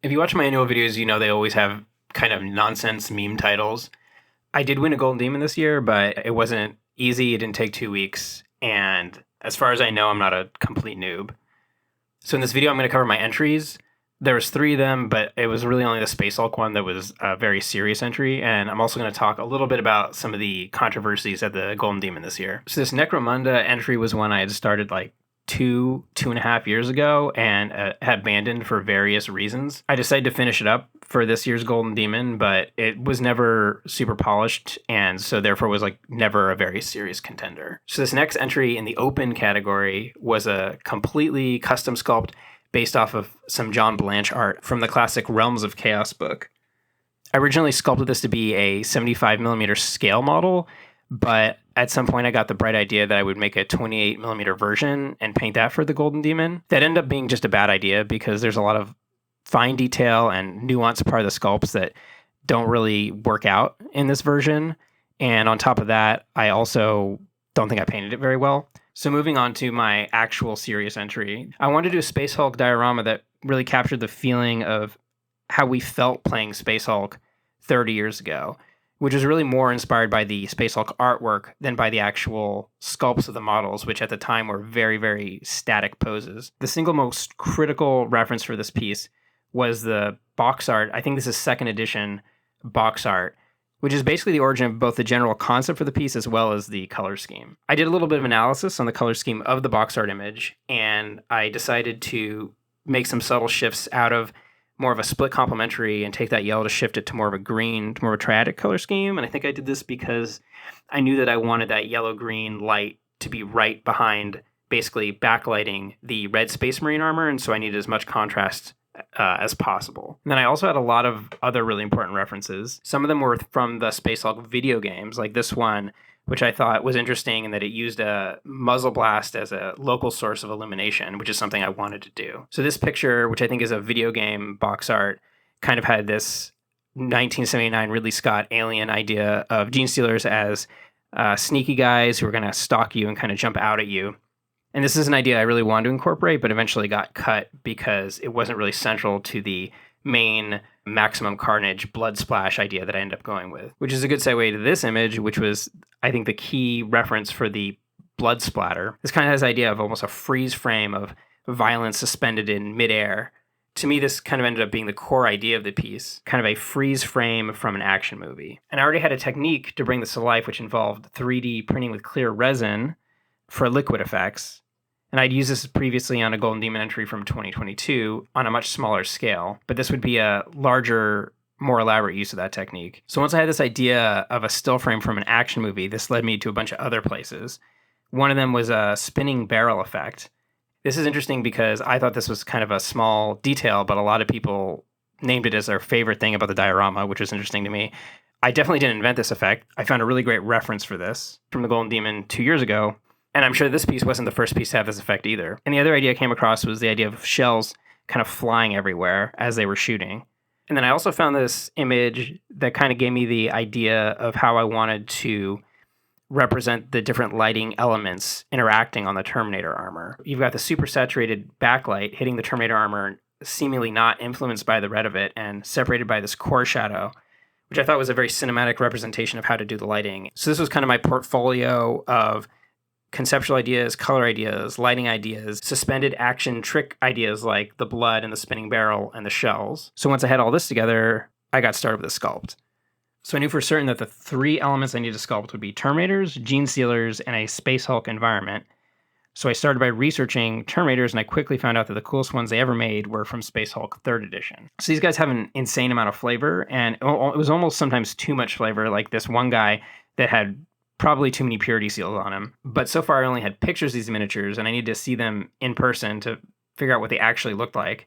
If you watch my annual videos, you know they always have kind of nonsense meme titles. I did win a Golden Demon this year, but it wasn't easy. It didn't take 2 weeks. And as far as I know, I'm not a complete noob. So in this video, I'm going to cover my entries. There was 3 of them, but it was really only the Space Hulk one that was a very serious entry. And I'm also going to talk a little bit about some of the controversies at the Golden Demon this year. So this Necromunda entry was one I had started like 2.5 years ago and had abandoned for various reasons. I decided to finish it up for this year's Golden Demon, but it was never super polished, and so therefore was like never a very serious contender. So this next entry in the open category was a completely custom sculpt based off of some John Blanche art from the classic Realms of Chaos book. I originally sculpted this to be a 75mm scale model, but at some point I got the bright idea that I would make a 28mm version and paint that for the Golden Demon. That ended up being just a bad idea because there's a lot of fine detail and nuance part of the sculpts that don't really work out in this version. And on top of that, I also don't think I painted it very well. So moving on to my actual serious entry, I wanted to do a Space Hulk diorama that really captured the feeling of how we felt playing Space Hulk 30 years ago, which is really more inspired by the Space Hulk artwork than by the actual sculpts of the models, which at the time were very, very static poses. The single most critical reference for this piece was the box art. I think this is 2nd edition box art, which is basically the origin of both the general concept for the piece as well as the color scheme. I did a little bit of analysis on the color scheme of the box art image, and I decided to make some subtle shifts out of more of a split complementary and take that yellow to shift it to more of a green, to more of a triadic color scheme. And I think I did this because I knew that I wanted that yellow-green light to be right behind, basically backlighting the red Space Marine armor, and so I needed as much contrast as possible. And then I also had a lot of other really important references. Some of them were from the Space Hulk video games, like this one, which I thought was interesting in that it used a muzzle blast as a local source of illumination, which is something I wanted to do. So this picture, which I think is a video game box art, kind of had this 1979 Ridley Scott Alien idea of gene stealers as sneaky guys who are going to stalk you and kind of jump out at you. And this is an idea I really wanted to incorporate, but eventually got cut because it wasn't really central to the main Maximum Carnage blood splash idea that I ended up going with, which is a good segue to this image, which was, I think, the key reference for the blood splatter. This kind of has the idea of almost a freeze frame of violence suspended in midair. To me, this kind of ended up being the core idea of the piece, kind of a freeze frame from an action movie. And I already had a technique to bring this to life, which involved 3D printing with clear resin for liquid effects. And I'd used this previously on a Golden Demon entry from 2022 on a much smaller scale, but this would be a larger, more elaborate use of that technique. So once I had this idea of a still frame from an action movie, this led me to a bunch of other places. One of them was a spinning barrel effect. This is interesting because I thought this was kind of a small detail, but a lot of people named it as their favorite thing about the diorama, which was interesting to me. I definitely didn't invent this effect. I found a really great reference for this from the Golden Demon 2 years ago. And I'm sure this piece wasn't the first piece to have this effect either. And the other idea I came across was the idea of shells kind of flying everywhere as they were shooting. And then I also found this image that kind of gave me the idea of how I wanted to represent the different lighting elements interacting on the Terminator armor. You've got the super saturated backlight hitting the Terminator armor, seemingly not influenced by the red of it and separated by this core shadow, which I thought was a very cinematic representation of how to do the lighting. So this was kind of my portfolio of conceptual ideas, color ideas, lighting ideas, suspended action trick ideas like the blood and the spinning barrel and the shells. So once I had all this together, I got started with a sculpt. So I knew for certain that the 3 elements I needed to sculpt would be Terminators, Gene Stealers, and a Space Hulk environment. So I started by researching Terminators, and I quickly found out that the coolest ones they ever made were from Space Hulk 3rd edition. So these guys have an insane amount of flavor, and it was almost sometimes too much flavor, like this one guy that had probably too many purity seals on him. But so far I only had pictures of these miniatures, and I needed to see them in person to figure out what they actually looked like.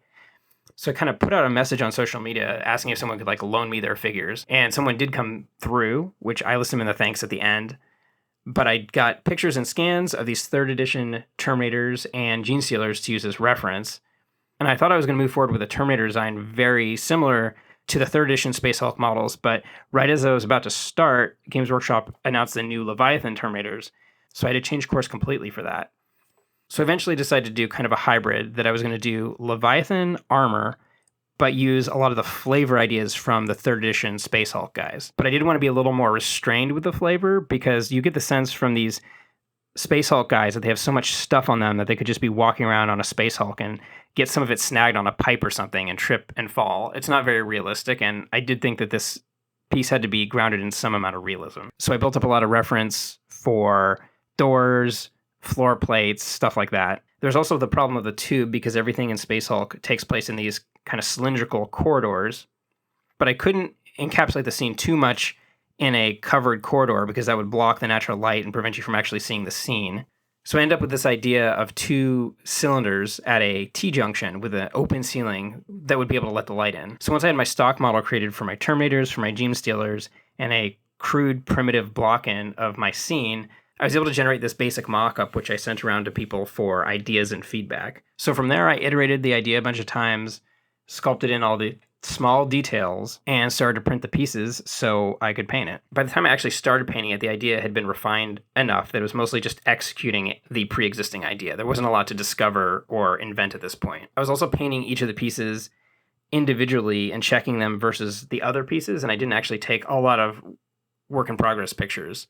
So I kind of put out a message on social media asking if someone could like loan me their figures. And someone did come through, which I listed them in the thanks at the end. But I got pictures and scans of these 3rd edition Terminators and Gene Stealers to use as reference. And I thought I was going to move forward with a Terminator design very similar to the 3rd edition Space Hulk models, but right as I was about to start, Games Workshop announced the new Leviathan Terminators, so I had to change course completely for that. So I eventually decided to do kind of a hybrid that I was going to do Leviathan armor, but use a lot of the flavor ideas from the 3rd edition Space Hulk guys. But I did want to be a little more restrained with the flavor, because you get the sense from these Space Hulk guys that they have so much stuff on them that they could just be walking around on a Space Hulk and get some of it snagged on a pipe or something and trip and fall. It's not very realistic, and I did think that this piece had to be grounded in some amount of realism. So I built up a lot of reference for doors, floor plates, stuff like that. There's also the problem of the tube, because everything in Space Hulk takes place in these kind of cylindrical corridors, but I couldn't encapsulate the scene too much in a covered corridor because that would block the natural light and prevent you from actually seeing the scene. So I end up with this idea of 2 cylinders at a T-junction with an open ceiling that would be able to let the light in. So once I had my stock model created for my Terminators, for my Genestealers, and a crude primitive block-in of my scene, I was able to generate this basic mock-up, which I sent around to people for ideas and feedback. So from there, I iterated the idea a bunch of times, sculpted in all the small details, and started to print the pieces so I could paint it. By the time I actually started painting it, the idea had been refined enough that it was mostly just executing the pre-existing idea. There wasn't a lot to discover or invent at this point. I was also painting each of the pieces individually and checking them versus the other pieces, and I didn't actually take a lot of work-in-progress pictures.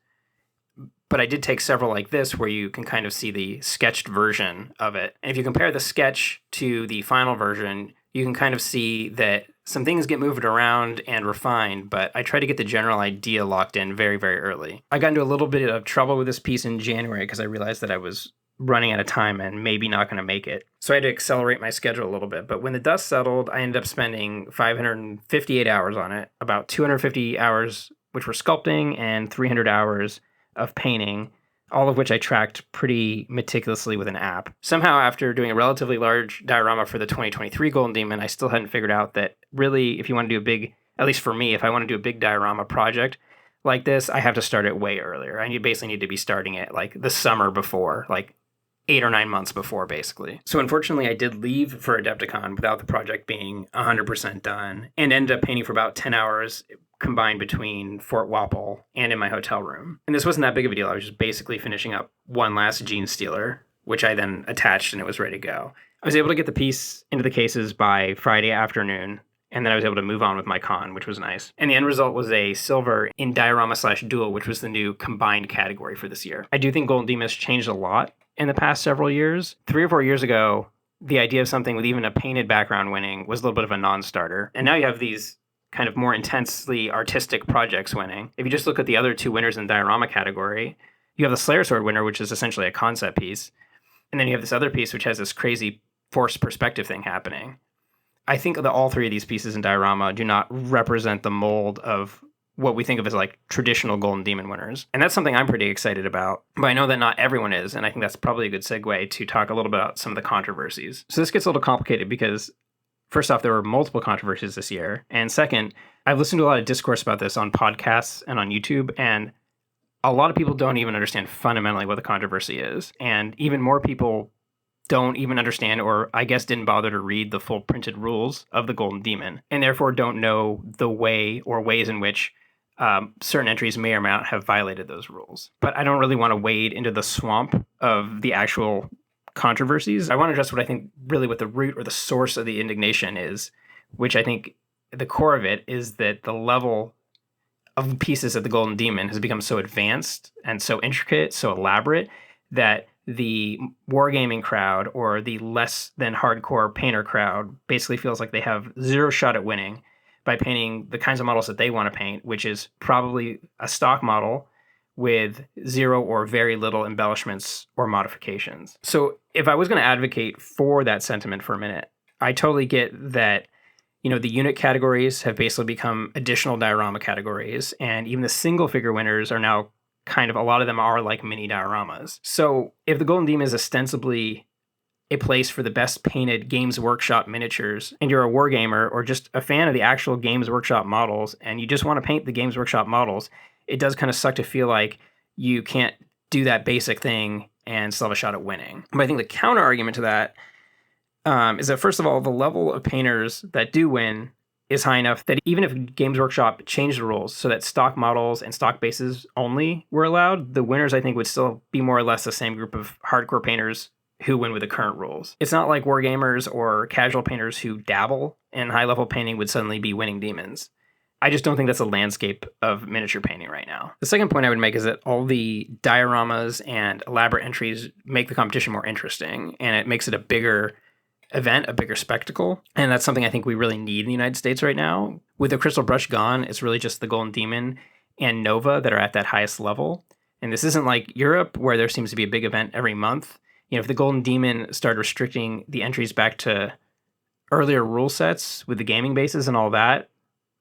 But I did take several like this where you can kind of see the sketched version of it. And if you compare the sketch to the final version, you can kind of see that some things get moved around and refined, but I try to get the general idea locked in very, very early. I got into a little bit of trouble with this piece in January because I realized that I was running out of time and maybe not going to make it. So I had to accelerate my schedule a little bit. But when the dust settled, I ended up spending 558 hours on it, about 250 hours, which were sculpting, and 300 hours of painting, all of which I tracked pretty meticulously with an app. Somehow, after doing a relatively large diorama for the 2023 Golden Demon, I still hadn't figured out that really, if you want to do a big, at least for me, if I want to do a big diorama project like this, I have to start it way earlier. I basically need to be starting it like the summer before, like 8 or 9 months before, basically. So unfortunately, I did leave for Adepticon without the project being 100% done, and ended up painting for about 10 hours combined between Fort Wapple and in my hotel room. And this wasn't that big of a deal. I was just basically finishing up one last Genestealer, which I then attached and it was ready to go. I was able to get the piece into the cases by Friday afternoon, and then I was able to move on with my con, which was nice. And the end result was a silver in diorama/dual, which was the new combined category for this year. I do think Golden Demon has changed a lot in the past several years. 3 or 4 years ago, the idea of something with even a painted background winning was a little bit of a non-starter. And now you have these kind of more intensely artistic projects winning. If you just look at the other 2 winners in the diorama category, you have the Slayer Sword winner, which is essentially a concept piece. And then you have this other piece, which has this crazy forced perspective thing happening. I think that all 3 of these pieces in diorama do not represent the mold of what we think of as like traditional Golden Demon winners. And that's something I'm pretty excited about, but I know that not everyone is. And I think that's probably a good segue to talk a little bit about some of the controversies. So this gets a little complicated because first off, there were multiple controversies this year. And second, I've listened to a lot of discourse about this on podcasts and on YouTube, and a lot of people don't even understand fundamentally what the controversy is. And even more people don't even understand, or I guess didn't bother to read the full printed rules of the Golden Demon, and therefore don't know the way or ways in which certain entries may or may not have violated those rules. But I don't really want to wade into the swamp of the actual controversies. I want to address what I think really what the root or the source of the indignation is, which I think the core of it is that the level of pieces of the Golden Demon has become so advanced and so intricate, so elaborate, that the wargaming crowd or the less than hardcore painter crowd basically feels like they have zero shot at winning by painting the kinds of models that they want to paint, which is probably a stock model with zero or very little embellishments or modifications. So if I was going to advocate for that sentiment for a minute, I totally get that, you know, the unit categories have basically become additional diorama categories, and even the single figure winners are now kind of, a lot of them are like mini dioramas. So if the Golden Demon is ostensibly a place for the best painted Games Workshop miniatures, and you're a wargamer or just a fan of the actual Games Workshop models, and you just want to paint the Games Workshop models, it does kind of suck to feel like you can't do that basic thing and still have a shot at winning. But I think the counter argument to that is that, first of all, the level of painters that do win is high enough that even if Games Workshop changed the rules so that stock models and stock bases only were allowed, the winners, I think, would still be more or less the same group of hardcore painters who win with the current rules. It's not like wargamers or casual painters who dabble in high-level painting would suddenly be winning demons. I just don't think that's a landscape of miniature painting right now. The second point I would make is that all the dioramas and elaborate entries make the competition more interesting, and it makes it a bigger event, a bigger spectacle. And that's something I think we really need in the United States right now. With the Crystal Brush gone, it's really just the Golden Demon and Nova that are at that highest level. And this isn't like Europe, where there seems to be a big event every month. You know, if the Golden Demon started restricting the entries back to earlier rule sets with the gaming bases and all that,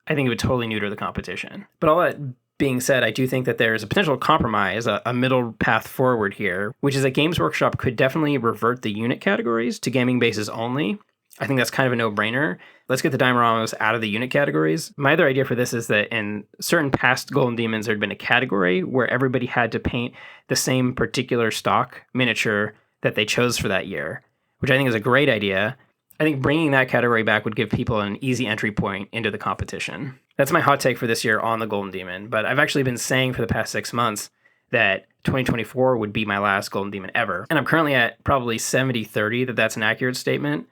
I think it would totally neuter the competition. But all that being said, I do think that there is a potential compromise, a middle path forward here, which is that Games Workshop could definitely revert the unit categories to gaming bases only. I think that's kind of a no-brainer. Let's get the dioramas out of the unit categories. My other idea for this is that in certain past Golden Demons, there had been a category where everybody had to paint the same particular stock miniature that they chose for that year, which I think is a great idea. I think bringing that category back would give people an easy entry point into the competition. That's my hot take for this year on the Golden Demon, but I've actually been saying for the past 6 months that 2024 would be my last Golden Demon ever. And I'm currently at probably 70-30 that that's an accurate statement.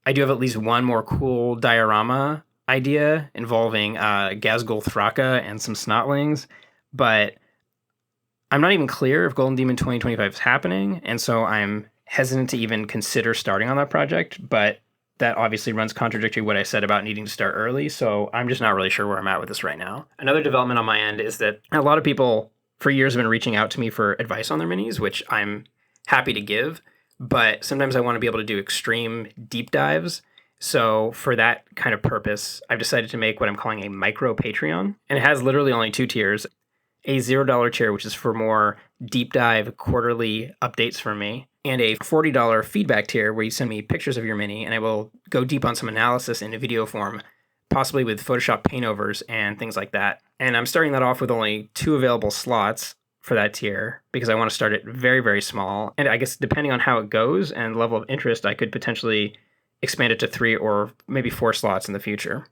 I do have at least one more cool diorama idea involving Gazgul Thraka and some Snotlings, but I'm not even clear if Golden Demon 2025 is happening, and so I'm hesitant to even consider starting on that project, but that obviously runs contradictory to what I said about needing to start early, so I'm just not really sure where I'm at with this right now. Another development on my end is that a lot of people for years have been reaching out to me for advice on their minis, which I'm happy to give, but sometimes I want to be able to do extreme deep dives. So for that kind of purpose, I've decided to make what I'm calling a micro Patreon, and it has literally only 2 tiers. A $0 tier, which is for more deep dive quarterly updates from me, and a $40 feedback tier where you send me pictures of your mini and I will go deep on some analysis in a video form, possibly with Photoshop paintovers and things like that. And I'm starting that off with only 2 available slots for that tier because I want to start it very, very small. And I guess depending on how it goes and level of interest, I could potentially expand it to 3 or maybe 4 slots in the future.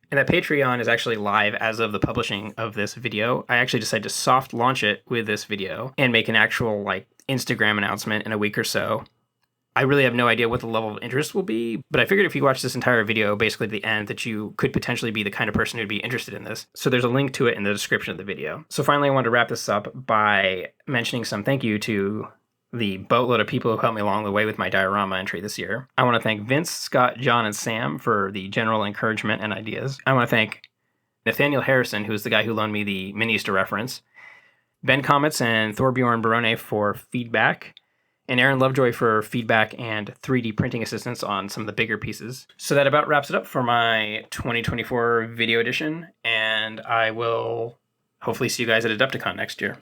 And that Patreon is actually live as of the publishing of this video. I actually decided to soft launch it with this video and make an actual Instagram announcement in a week or so. I really have no idea what the level of interest will be, but I figured if you watch this entire video, basically at the end, that you could potentially be the kind of person who'd be interested in this. So there's a link to it in the description of the video. So finally, I wanted to wrap this up by mentioning some thank you to the boatload of people who helped me along the way with my diorama entry this year. I want to thank Vince, Scott, John, and Sam for the general encouragement and ideas. I want to thank Nathaniel Harrison, who is the guy who loaned me the minis to reference, Ben Comets and Thorbjorn Barone for feedback, and Aaron Lovejoy for feedback and 3D printing assistance on some of the bigger pieces. So that about wraps it up for my 2024 video edition, and I will hopefully see you guys at Adepticon next year.